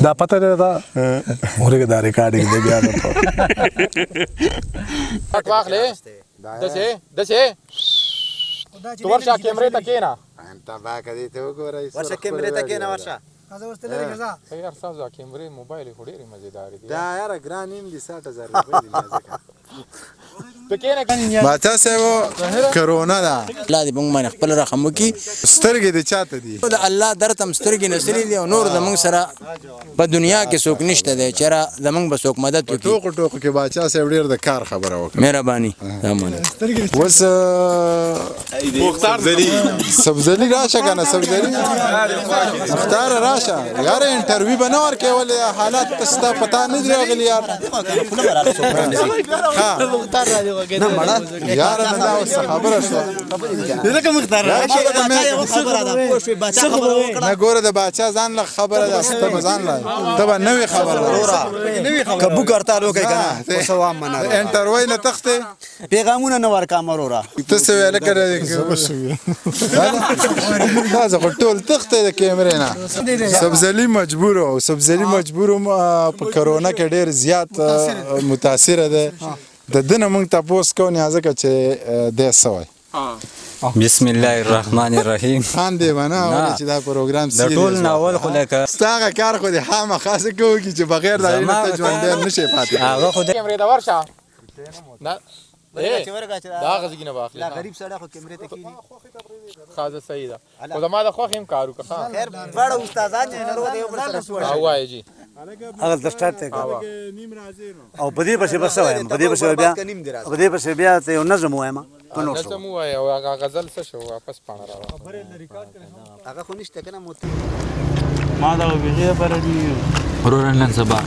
دا پته ده دا ورګه دا ریکارډینګ دی بیا نو پټ واخلې دسه تو ورشه کیمرې ته کېنه انت با کدی ته وګورئ ورشه کیمرې ته کېنه ورشه غزا ورسته لري غزا یار تاسو کیمرې موبایل خو ډېرې مزیدار دي دا یار ګران نیم دي 60000 روپۍ دي ځکه په کېنه باچا صاحب کرونا ده الله دې موږ باندې خپل رحم وکړي سترګې د چاته دي د الله درته سترګې نصرې دي او نور زموږ سره په دنیا کې څوک نشته دی چې زموږ به څوک مدد وکړي ټوکو ټوکو کې باچا صاحب ډېر د کار خبره وکړه مهرباني اوس سبزلي راشه که نه سبزلي مختار راشه یار انټرویو به نه ورکوې ولې حالات ته ستا پتا نه دي راغلي یار یار نه دا اوس خبره شوه نه ګوره د باچا ځان له خبره ده ته به ځان له ته به نوې خبره که بوک هړتال وکړئ که نه اوس عوام منه انټرویو نه تښتې پیغامونه نه ورکړه وروره ته څه ویله که دا زه خو ټول تښتې د کیمرې نه سبزلي مجبور و سبزلي مجبور په کرونا کې ډېر زیات متاثره ده د ده نه موږ تپوس کوو نه ځکه چې دی څه وایي بسم الله الرحمن الرحیم خاندې به نه ولې چې دا پروګرام د ټول ناول خو لکه ستا هغه کار خو دې خامخا څه کوو چې بغیر د هغې نه ته ژوندی نه شې پاتې هغه خو کیمرې ته ورشه دا غزګینه واخلې غریب سړی خو کیمرې ته کېني خازه صحیح ده خو زما د خوښ هم کار وکړه خیر دواړه استادان یې نرو د یو بل سره شوړ وایي جی هغه د سٹارټ ته او په دې پسې بس وایم په دې پسې بیا په دې پسې بیا ته یو نظم وایم په نو نظم وایي او هغه غزل څه شو واپس پاڼه راوړه هغه خو نشته که نه ورور نن سبا